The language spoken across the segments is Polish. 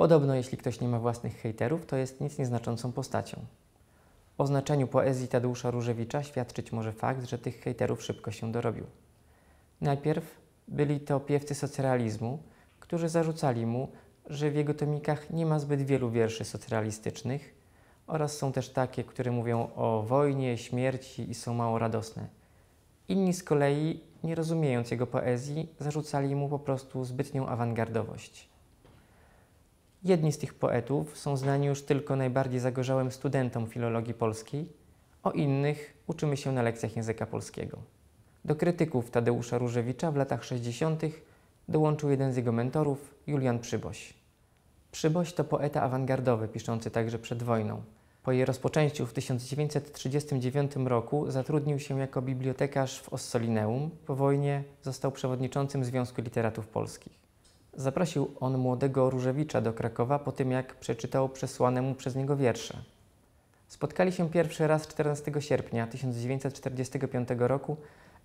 Podobno, jeśli ktoś nie ma własnych hejterów, to jest nic nieznaczącą postacią. O znaczeniu poezji Tadeusza Różewicza świadczyć może fakt, że tych hejterów szybko się dorobił. Najpierw byli to piewcy socrealizmu, którzy zarzucali mu, że w jego tomikach nie ma zbyt wielu wierszy socrealistycznych oraz są też takie, które mówią o wojnie, śmierci i są mało radosne. Inni z kolei, nie rozumiejąc jego poezji, zarzucali mu po prostu zbytnią awangardowość. Jedni z tych poetów są znani już tylko najbardziej zagorzałym studentom filologii polskiej, o innych uczymy się na lekcjach języka polskiego. Do krytyków Tadeusza Różewicza w latach 60. dołączył jeden z jego mentorów, Julian Przyboś. Przyboś to poeta awangardowy, piszący także przed wojną. Po jej rozpoczęciu w 1939 roku zatrudnił się jako bibliotekarz w Ossolineum. Po wojnie został przewodniczącym Związku Literatów Polskich. Zaprosił on młodego Różewicza do Krakowa po tym, jak przeczytał przesłane mu przez niego wiersze. Spotkali się pierwszy raz 14 sierpnia 1945 roku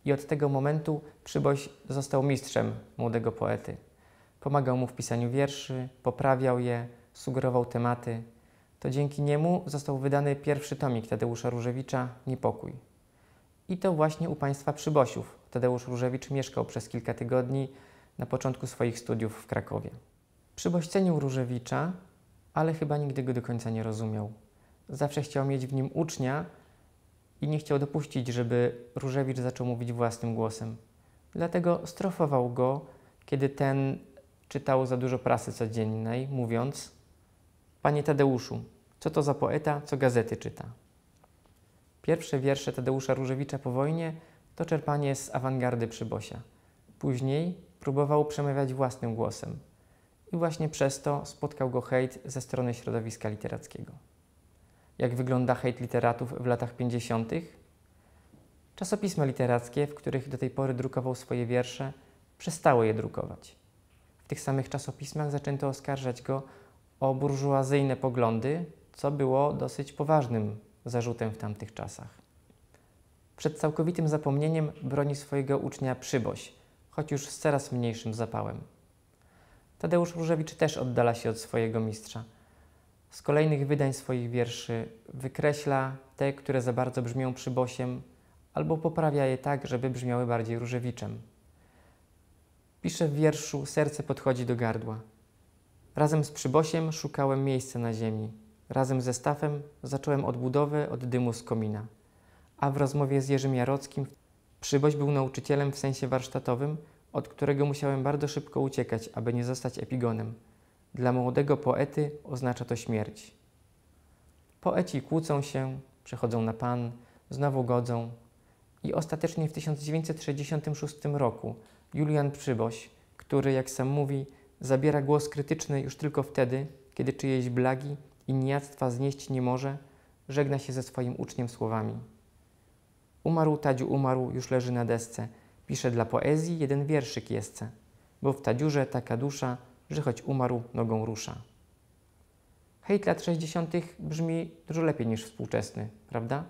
i od tego momentu Przyboś został mistrzem młodego poety. Pomagał mu w pisaniu wierszy, poprawiał je, sugerował tematy. To dzięki niemu został wydany pierwszy tomik Tadeusza Różewicza „Niepokój”. I to właśnie u państwa Przybosiów Tadeusz Różewicz mieszkał przez kilka tygodni na początku swoich studiów w Krakowie. Przyboś cenił Różewicza, ale chyba nigdy go do końca nie rozumiał. Zawsze chciał mieć w nim ucznia i nie chciał dopuścić, żeby Różewicz zaczął mówić własnym głosem. Dlatego strofował go, kiedy ten czytał za dużo prasy codziennej, mówiąc: „Panie Tadeuszu, co to za poeta, co gazety czyta?” Pierwsze wiersze Tadeusza Różewicza po wojnie to czerpanie z awangardy Przybosia. Później próbował przemawiać własnym głosem i właśnie przez to spotkał go hejt ze strony środowiska literackiego. Jak wygląda hejt literatów w latach 50. Czasopisma literackie, w których do tej pory drukował swoje wiersze, przestały je drukować. W tych samych czasopismach zaczęto oskarżać go o burżuazyjne poglądy, co było dosyć poważnym zarzutem w tamtych czasach. Przed całkowitym zapomnieniem broni swojego ucznia Przyboś, choć już z coraz mniejszym zapałem. Tadeusz Różewicz też oddala się od swojego mistrza. Z kolejnych wydań swoich wierszy wykreśla te, które za bardzo brzmią Przybosiem, albo poprawia je tak, żeby brzmiały bardziej Różewiczem. Pisze w wierszu „Serce podchodzi do gardła”. Razem z Przybosiem szukałem miejsca na ziemi. Razem ze Stafem zacząłem odbudowę od dymu z komina. A w rozmowie z Jerzym Jarockim Przyboś był nauczycielem w sensie warsztatowym, od którego musiałem bardzo szybko uciekać, aby nie zostać epigonem. Dla młodego poety oznacza to śmierć. Poeci kłócą się, przechodzą na pan, znowu godzą i ostatecznie w 1966 roku Julian Przyboś, który, jak sam mówi, zabiera głos krytyczny już tylko wtedy, kiedy czyjeś blagi i niejactwa znieść nie może, żegna się ze swoim uczniem słowami: „Umarł Tadziu, umarł, już leży na desce. Pisze dla poezji jeden wierszyk jesce, bo w Tadziurze taka dusza, że choć umarł, nogą rusza”. Hejt lat 60. brzmi dużo lepiej niż współczesny, prawda?